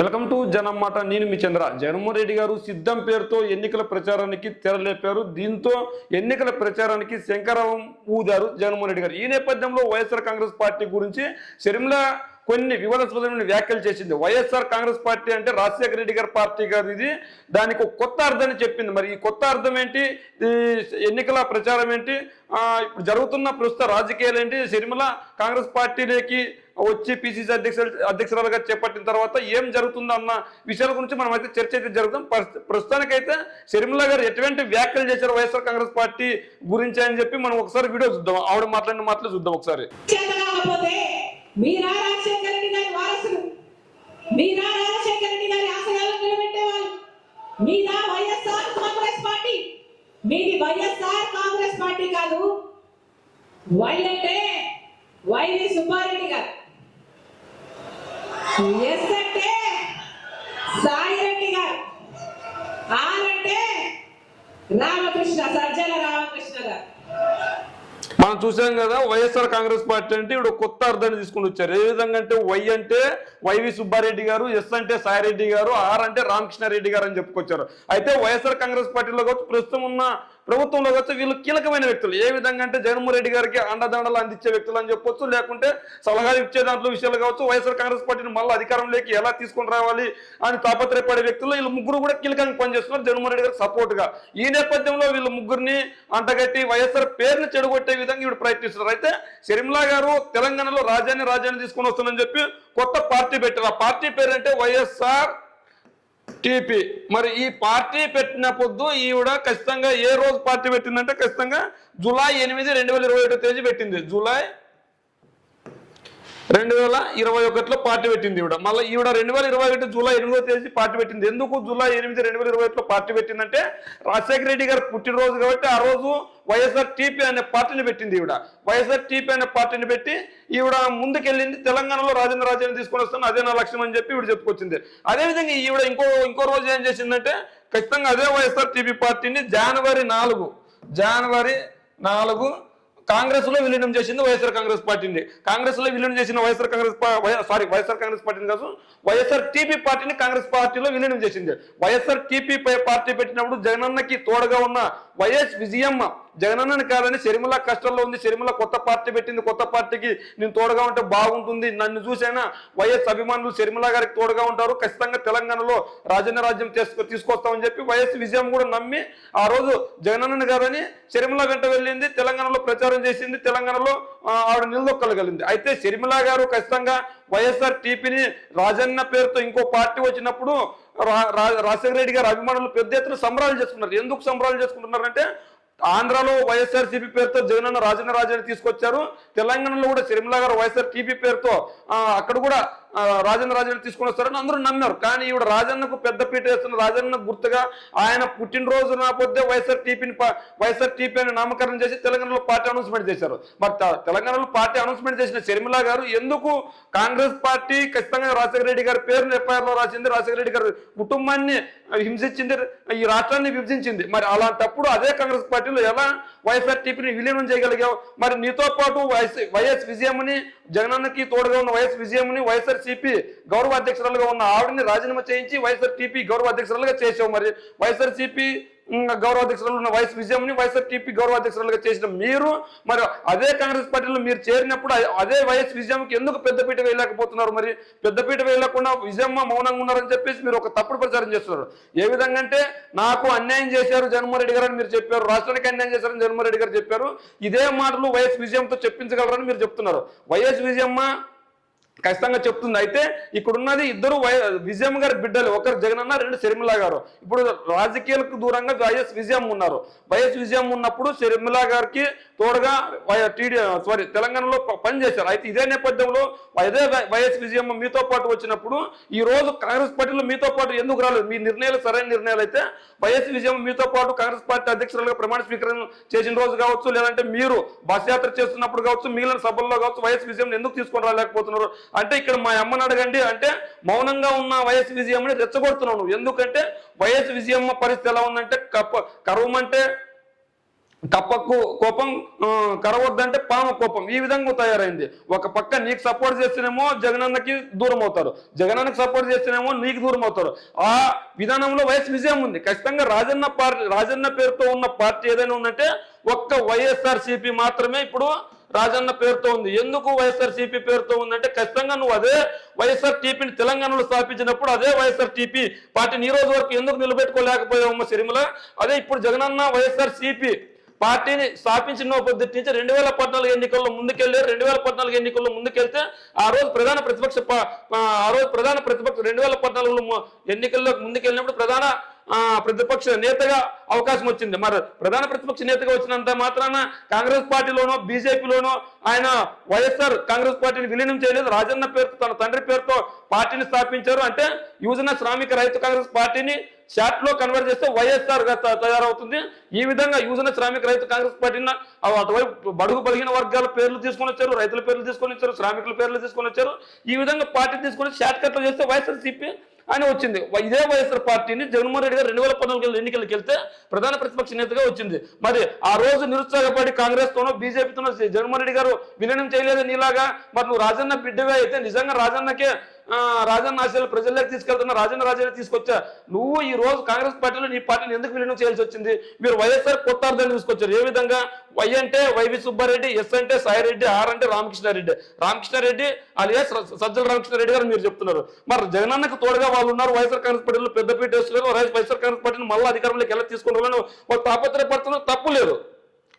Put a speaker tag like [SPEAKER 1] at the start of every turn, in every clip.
[SPEAKER 1] Welcome to జనం మాట. నేను మీ చంద్ర. జగన్మోహన్ రెడ్డి గారు సిద్ధం పేరుతో ఎన్నికల ప్రచారానికి తెరలేపారు. దీంతో ఎన్నికల ప్రచారానికి శంకరం ఊదారు జగన్మోహన్ రెడ్డి గారు. ఈ నేపథ్యంలో వైఎస్ఆర్ కాంగ్రెస్ పార్టీ గురించి షర్మిల కొన్ని వివాదాస్పదమైన వ్యాఖ్యలు చేసింది. వైఎస్ఆర్ కాంగ్రెస్ పార్టీ అంటే రాజశేఖర రెడ్డి గారి పార్టీ కాదు, ఇది దానికి ఒక కొత్త అర్థాన్ని చెప్పింది. మరి ఈ కొత్త అర్థం ఏంటి, ఈ ఎన్నికల ప్రచారం ఏంటి, ఇప్పుడు జరుగుతున్న ప్రస్తుత రాజకీయాలు ఏంటి, షర్మిల కాంగ్రెస్ పార్టీలోకి వచ్చి పిసిసి అధ్యక్షురాలుగా చేపట్టిన తర్వాత ఏం జరుగుతుందో అన్న విషయాల గురించి మనం అయితే చర్చ అయితే జరుగుతాం. ప్రస్తుతానికైతే షర్మిల గారు ఎటువంటి వ్యాఖ్యలు చేశారు వైఎస్ఆర్ కాంగ్రెస్ పార్టీ గురించి అని చెప్పి మనం ఒకసారి వీడియో చూద్దాం. ఆవిడ మాట్లాడిన మాటలు చూద్దాం ఒకసారి.
[SPEAKER 2] మీది వైఎస్ఆర్ కాంగ్రెస్ పార్టీ కాదు. వై అంటే వైవి సుబ్బారెడ్డి గారు, ఎస్ అంటే సాయిరెడ్డి గారు, ఆర్ అంటే రామకృష్ణ, సజ్జల రామకృష్ణ గారు.
[SPEAKER 1] మనం చూసాం కదా, వైఎస్ఆర్ కాంగ్రెస్ పార్టీ అంటే ఇప్పుడు కొత్త అర్థాన్ని తీసుకుని వచ్చారు. ఏ విధంగా అంటే వై అంటే వైవి సుబ్బారెడ్డి గారు, ఎస్ అంటే సాయిరెడ్డి గారు, ఆర్ అంటే రామకృష్ణారెడ్డి గారు అని చెప్పుకొచ్చారు. అయితే వైఎస్ఆర్ కాంగ్రెస్ పార్టీలో కావచ్చు, ప్రస్తుతం ఉన్న ప్రభుత్వంలో కావచ్చు, వీళ్ళు కీలకమైన వ్యక్తులు. ఏ విధంగా అంటే జగన్మోహన్ రెడ్డి గారికి అండదండలు అందించే వ్యక్తులు అని చెప్పొచ్చు, లేకుంటే సలహాలు ఇచ్చే దాంట్లో విషయాలు కావచ్చు. వైఎస్ఆర్ కాంగ్రెస్ పార్టీని మళ్ళీ అధికారంలోకి ఎలా తీసుకొని రావాలి అని తాపత్రయపడే వ్యక్తులు వీళ్ళు ముగ్గురు కూడా కీలకంగా పనిచేస్తున్నారు జగన్మోహన్ రెడ్డి గారికి సపోర్ట్ గా. ఈ నేపథ్యంలో వీళ్ళు ముగ్గురిని అంటగట్టి వైఎస్ఆర్ పేరుని చెడగొట్టే విధంగా ఇప్పుడు ప్రయత్నిస్తున్నారు. అయితే షర్మిల గారు తెలంగాణలో రాజ్యాన్ని తీసుకొని వస్తుందని చెప్పి కొత్త పార్టీ పెట్టారు. ఆ పార్టీ పేరు అంటే వైఎస్ఆర్ టీపీ. మరి ఈ పార్టీ పెట్టిన పొద్దు ఈవిడ ఖచ్చితంగా ఏ రోజు పార్టీ పెట్టిందంటే ఖచ్చితంగా జూలై 8, 2021 తేదీ పెట్టింది. జూలై 2021లో పార్టీ పెట్టింది ఈవిడ. మళ్ళీ ఈవిడ 2021 జూలై 8వ తేదీ పార్టీ పెట్టింది. ఎందుకు జూలై 8, 2021లో పార్టీ పెట్టిందంటే రాజశేఖర రెడ్డి గారు పుట్టినరోజు కాబట్టి ఆ రోజు వైఎస్ఆర్ టీపీ అనే పార్టీని పెట్టింది ఈవిడ. వైఎస్ఆర్ టీపీ అనే పార్టీని పెట్టి ఈవిడ ముందుకెళ్ళింది. తెలంగాణలో రాజ్యాన్ని తీసుకొని వస్తాను, అదే నా లక్ష్యం అని చెప్పి ఈవిడ చెప్పుకొచ్చింది. అదేవిధంగా ఈవిడ ఇంకో రోజు ఏం చేసిందంటే ఖచ్చితంగా అదే వైఎస్ఆర్ టీపీ పార్టీని జనవరి 4 కాంగ్రెస్ లో విలీనం చేసింది వైఎస్ఆర్ కాంగ్రెస్ పార్టీని. కాంగ్రెస్ లో విలీనం చేసిన వైఎస్ఆర్ కాంగ్రెస్ పార్టీని కాదు, వైఎస్ఆర్ టీపీ పార్టీని కాంగ్రెస్ పార్టీలో విలీనం చేసింది. వైఎస్ఆర్ టీపీ పార్టీ పెట్టినప్పుడు జగనన్నకి తోడుగా ఉన్న వైఎస్ విజయమ్మ జగనన్నని కాదని షర్మిల కష్టంలో ఉంది, షర్మిల కొత్త పార్టీ పెట్టింది, కొత్త పార్టీకి నేను తోడుగా ఉంటే బాగుంటుంది, నన్ను చూసైనా వైఎస్ అభిమానులు షర్మిల గారికి తోడుగా ఉంటారు, ఖచ్చితంగా తెలంగాణలో రాజ్యం తీసుకొస్తామని చెప్పి వైఎస్ విజయమ్మ కూడా నమ్మి ఆ రోజు జగనన్నని కాదని షర్మిల వెంట వెళ్ళింది, తెలంగాణలో ప్రచారం చేసింది, తెలంగాణలో ఆవిడ నిలదొక్కగలిగింది. అయితే షర్మిల గారు ఖచ్చితంగా వైఎస్ఆర్ టీపీని రాజన్న పేరుతో ఇంకో పార్టీ వచ్చినప్పుడు రాజశేఖర రెడ్డి గారు అభిమానులు పెద్ద ఎత్తున సంబరాలు చేసుకున్నారు. ఎందుకు సంబరాలు చేసుకుంటున్నారంటే ఆంధ్రాలో వైఎస్ఆర్ టీపీ పేరుతో జగనన్న రాజ్యాన్ని తీసుకొచ్చారు, తెలంగాణలో కూడా షర్మిల గారు వైఎస్ఆర్ టీపీ పేరుతో అక్కడ కూడా రాజ్యాన్ని తీసుకొని వస్తారని అందరూ నమ్మారు. కానీ ఈవిడ రాజన్నకు పెద్దపీట వేస్తున్న రాజన్న గుర్తుగా ఆయన పుట్టినరోజు నాపోతే వైఎస్ఆర్ టీపీ అని నామకరణం చేసి తెలంగాణలో పార్టీ అనౌన్స్మెంట్ చేశారు. మరి తెలంగాణలో పార్టీ అనౌన్స్మెంట్ చేసిన షర్మిల గారు ఎందుకు కాంగ్రెస్ పార్టీ ఖచ్చితంగా రాజశేఖర రెడ్డి గారి పేరును FIR లో రాసింది, రాజశేఖర రెడ్డి గారి కుటుంబాన్ని హింసించింది, ఈ రాష్ట్రాన్ని విభజించింది. మరి అలాంటప్పుడు అదే కాంగ్రెస్ పార్టీలో ఎలా వైఎస్ఆర్ టీపీని విలీనం చేయగలిగావు? మరి నీతో పాటు వైఎస్ విజయమ్మని, జగనన్నకి తోడుగా ఉన్న వైఎస్ విజయమ్మని వైఎస్ఆర్ సిపి గౌరవ అధ్యక్షురాలుగా ఉన్న ఆవిడని రాజీనామా చేయించి వైఎస్ఆర్ టీపీ గౌరవ అధ్యక్షురాలుగా చేసావు. మరి వైఎస్ఆర్ సిపి గౌరవ అధ్యక్షురాలు ఉన్న వైఎస్ విజయమ్మని వైఎస్ఆర్ టీపీ గౌరవ అధ్యక్షురాలుగా చేసిన మీరు మరి అదే కాంగ్రెస్ పార్టీలో మీరు చేరినప్పుడు అదే వైఎస్ విజయమ్మకి ఎందుకు పెద్దపీట వేయలేకపోతున్నారు? మరి పెద్దపీట వేయలేకుండా విజయమ్మ మౌనంగా ఉన్నారని చెప్పేసి మీరు ఒక తప్పుడు ప్రచారం చేస్తున్నారు. ఏ విధంగా అంటే నాకు అన్యాయం చేశారు జగన్మోహన్ రెడ్డి గారు అని మీరు చెప్పారు, రాష్ట్రానికి అన్యాయం చేశారని జగన్మోహన్ రెడ్డి గారు చెప్పారు. ఇదే మాటలు వైఎస్ విజయమ్మతో చెప్పించగలరని మీరు చెప్తున్నారు. వైఎస్ విజయమ్మ ఖచ్చితంగా చెప్తుంది. అయితే ఇక్కడున్నది ఇద్దరు విజయమ్మ గారి బిడ్డలు, ఒకరు జగనన్న, రెండు షర్మిల గారు. ఇప్పుడు రాజకీయాలకు దూరంగా వైఎస్ విజయమ్మ ఉన్నారు. వైఎస్ విజయమ్మ ఉన్నప్పుడు షర్మిల గారికి తోడుగా తెలంగాణలో పనిచేశారు. అయితే ఇదే నేపథ్యంలో అదే వైఎస్ విజయమ్మ మీతో పాటు వచ్చినప్పుడు ఈ రోజు కాంగ్రెస్ పార్టీలో మీతో పాటు ఎందుకు రాలేదు? మీ నిర్ణయాలు సరైన నిర్ణయాలు అయితే వైఎస్ విజయమ్మ మీతో పాటు కాంగ్రెస్ పార్టీ అధ్యక్షులుగా ప్రమాణ స్వీకారం చేసిన రోజు కావచ్చు, లేదంటే మీరు బస్ యాత్ర చేస్తున్నప్పుడు కావచ్చు, మిగిలిన సభల్లో కావచ్చు, వైఎస్ విజయమ్మ ఎందుకు తీసుకొని రాలేకపోతున్నారు అంటే ఇక్కడ మా అమ్మని అడగండి అంటే మౌనంగా ఉన్న వైఎస్ విజయమ్మని రెచ్చగొడుతున్నావు. ఎందుకంటే వైఎస్ విజయమ్మ పరిస్థితి ఎలా ఉందంటే కరువు అంటే కప్పకు కోపం కరవద్దంటే పాము కోపం, ఈ విధంగా తయారైంది. ఒక పక్క నీకు సపోర్ట్ చేస్తేనేమో జగనన్నకి దూరం అవుతారు, జగనన్నకి సపోర్ట్ చేస్తేనేమో నీకు దూరం అవుతారు. ఆ విధానంలో వైఎస్ విజయం ఉంది. ఖచ్చితంగా రాజన్న పేరుతో ఉన్న పార్టీ ఏదైనా ఉందంటే ఒక్క వైఎస్ఆర్సీపీ మాత్రమే ఇప్పుడు రాజన్న పేరుతో ఉంది. ఎందుకు వైఎస్ఆర్సీపీ పేరుతో ఉందంటే ఖచ్చితంగా నువ్వు అదే వైఎస్ఆర్టీపీని తెలంగాణలో స్థాపించినప్పుడు అదే వైఎస్ఆర్టీపీ పార్టీని ఈ రోజు వరకు ఎందుకు నిలబెట్టుకోలేకపోయావమ్మ సిరిమల? అదే ఇప్పుడు జగనన్న వైఎస్ఆర్సీపీ పార్టీని స్థాపించిన పొద్దుటి నుంచి 2014 ఎన్నికల్లో ముందుకెళ్ళారు. 2014 ఎన్నికల్లో ముందుకెళ్తే ఆ రోజు ప్రధాన ప్రతిపక్ష 2014 ఎన్నికల్లో ముందుకెళ్ళినప్పుడు ప్రధాన ప్రతిపక్ష నేతగా అవకాశం వచ్చింది. మరి ప్రధాన ప్రతిపక్ష నేతగా వచ్చినంత మాత్రాన కాంగ్రెస్ పార్టీలోనో బీజేపీలోనో ఆయన వైఎస్ఆర్ కాంగ్రెస్ పార్టీని విలీనం చేయలేదు. రాజన్న పేరుతో తన తండ్రి పేరుతో పార్టీని స్థాపించారు. అంటే యువజన శ్రామిక రైతు కాంగ్రెస్ పార్టీని షార్ట్ లో కన్వర్ట్ చేస్తే వైఎస్ఆర్ గా తయారవుతుంది. ఈ విధంగా యువజన శ్రామిక రైతు కాంగ్రెస్ పార్టీని అటువైపు బడుగు బలిగిన వర్గాల పేర్లు తీసుకొని వచ్చారు, రైతుల పేర్లు తీసుకొని వచ్చారు, శ్రామికుల పేర్లు తీసుకొని వచ్చారు. ఈ విధంగా పార్టీ తీసుకొని షార్ట్ కట్ లో చేస్తే వైఎస్ఆర్సీపీ అని వచ్చింది. ఇదే వైఎస్ఆర్ పార్టీని జగన్మోహన్ రెడ్డి గారు 2014 ఎన్నికలకు వెళ్తే ప్రధాన ప్రతిపక్ష నేతగా వచ్చింది. మరి ఆ రోజు నిరుత్సాహపడి కాంగ్రెస్ తోనో బీజేపీతోనో జగన్మోహన్ రెడ్డి గారు విలీనం చేయలేదు నీలాగా. మరి నువ్వు రాజన్న బిడ్డగా అయితే నిజంగా రాజన్న ఆశయాలు ప్రజల్లోకి తీసుకెళ్తున్నా, రాజన్న తీసుకొచ్చా. నువ్వు ఈ రోజు కాంగ్రెస్ పార్టీలో నీ పార్టీని ఎందుకు విలీనం చేయాల్సి వచ్చింది? మీరు వైఎస్ఆర్ కొత్త అర్థాన్ని తీసుకొచ్చారు. ఏ విధంగా? వై అంటే వైవి సుబ్బారెడ్డి, ఎస్ అంటే సాయిరెడ్డి, ఆర్ అంటే రామకృష్ణారెడ్డి అలియాస్ సజ్జల రామకృష్ణారెడ్డి గారు మీరు చెప్తున్నారు. మరి జగనన్నకు తోడుగా వాళ్ళు ఉన్నారు. వైఎస్ఆర్ కాంగ్రెస్ పార్టీలో పెద్దపీట వేస్తున్నారు. వైఎస్ఆర్ కాంగ్రెస్ పార్టీని మళ్ళీ అధికారంలోకి ఎలా తీసుకుని వాళ్ళు తాపత్రయపడుతున్నారు, తప్పు లేదు.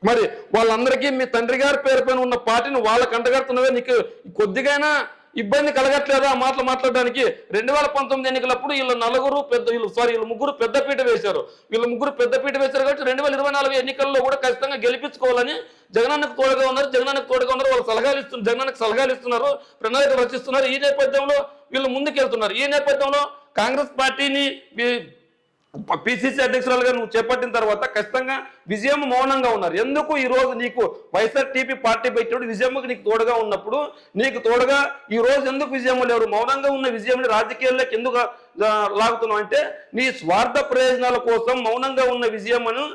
[SPEAKER 1] మరి వాళ్ళందరికీ మీ తండ్రి గారి పేరు పైన ఉన్న పార్టీని వాళ్ళకి అంటగడుతున్నదే నీకు కొద్దిగైనా ఇబ్బంది కలగట్లేదా ఆ మాటలు మాట్లాడడానికి? 2019 ఎన్నికలప్పుడు వీళ్ళు ముగ్గురు పెద్దపీట వేశారు. కాబట్టి 2024 ఎన్నికల్లో కూడా ఖచ్చితంగా గెలిపించుకోవాలని జగనన్నకు తోడుగా ఉన్నారు. వాళ్ళు జగనన్నకు సలహాలు ఇస్తున్నారు, ప్రణాళిక రచిస్తున్నారు. ఈ నేపథ్యంలో వీళ్ళు ముందుకెళ్తున్నారు. ఈ నేపథ్యంలో కాంగ్రెస్ పార్టీని పిసిసి అధ్యక్షురాలుగా నువ్వు చేపట్టిన తర్వాత ఖచ్చితంగా విజయం మౌనంగా ఉన్నారు. ఎందుకు? ఈ రోజు నీకు వైఎస్ఆర్టీపీ పార్టీ పెట్టినప్పుడు విజయమ్మకి నీకు తోడుగా ఉన్నప్పుడు నీకు తోడుగా ఈ రోజు ఎందుకు విజయం లేరు? మౌనంగా ఉన్న విజయంని రాజకీయాల్లోకి ఎందుకు లాగుతున్నావు అంటే నీ స్వార్థ ప్రయోజనాల కోసం మౌనంగా ఉన్న విజయమ్మను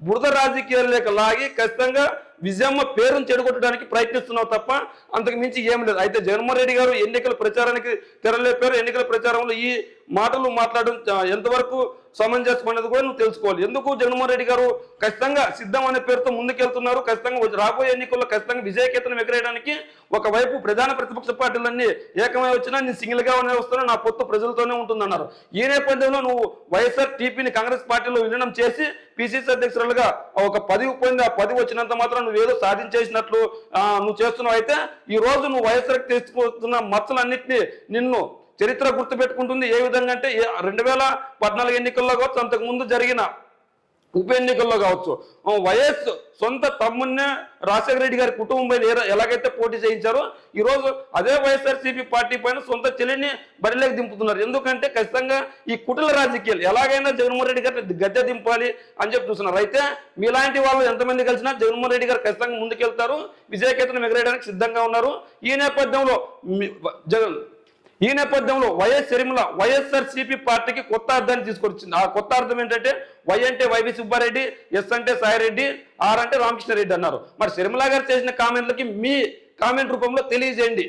[SPEAKER 1] బురద రాజకీయాల్లోకి లాగి ఖచ్చితంగా విజయమ్మ పేరును చెడగొట్టడానికి ప్రయత్నిస్తున్నావు తప్ప అంతకు మించి ఏం లేదు. అయితే జగన్మోహన్ రెడ్డి గారు ఎన్నికల ప్రచారానికి తెరలేపారు. ఎన్నికల ప్రచారంలో ఈ మాటలు మాట్లాడడం ఎంతవరకు సమంజసం అనేది కూడా నువ్వు తెలుసుకోవాలి. ఎందుకు జగన్మోహన్ రెడ్డి గారు ఖచ్చితంగా సిద్ధం అనే పేరుతో ముందుకెళ్తున్నారు. ఖచ్చితంగా రాబోయే ఎన్నికల్లో ఖచ్చితంగా విజయకేతనం ఎగరేయడానికి ఒకవైపు ప్రధాన ప్రతిపక్ష పార్టీలన్నీ ఏకమై వచ్చినా నేను సింగిల్ గా వస్తున్నా, నా పొత్తు ప్రజలతోనే ఉంటుందన్నారు. ఈ నేపథ్యంలో నువ్వు వైఎస్ఆర్ టీపీని కాంగ్రెస్ పార్టీలో విలీనం చేసి పిసిసి అధ్యక్షురాలుగా ఒక 10 పోయింది. ఆ 10 వచ్చినంత మాత్రం నువ్వేదో సాధించేసినట్లు నువ్వు చేస్తున్నావు. అయితే ఈ రోజు నువ్వు వైఎస్ఆర్కి తీసుకున్న మచ్చలన్నింటినీ నిన్ను చరిత్ర గుర్తుపెట్టుకుంటుంది. ఏ విధంగా అంటే 2014 ఎన్నికల్లో కావచ్చు, అంతకు ముందు జరిగిన ఉప ఎన్నికల్లో కావచ్చు, వైఎస్ సొంత తమ్మున్నే రాజశేఖర రెడ్డి గారి కుటుంబం పైన ఎలాగైతే పోటీ చేయించారో ఈరోజు అదే వైఎస్ఆర్సీపీ పార్టీ పైన సొంత చెల్లిని బరిలోకి దింపుతున్నారు. ఎందుకంటే ఖచ్చితంగా ఈ కుటుంబ రాజకీయాలు ఎలాగైనా జగన్మోహన్ రెడ్డి గారిని గద్దె దింపాలి అని చెప్పి చూస్తున్నారు. అయితే మీలాంటి వాళ్ళు ఎంతమంది కలిసినా జగన్మోహన్ రెడ్డి గారు ఖచ్చితంగా ముందుకెళ్తారు, విజయకేతనం ఎగరేయడానికి సిద్ధంగా ఉన్నారు. ఈ నేపథ్యంలో వైఎస్ షర్మిల వైఎస్ఆర్సీపీ పార్టీకి కొత్త అర్థాన్ని తీసుకొచ్చింది. ఆ కొత్త అర్థం ఏంటంటే వై అంటే వైవి సుబ్బారెడ్డి, ఎస్ అంటే సాయిరెడ్డి, ఆర్ అంటే రామకృష్ణారెడ్డి అన్నారు. మరి షర్మిల గారు చేసిన కామెంట్లకి మీ కామెంట్ రూపంలో తెలియజేయండి.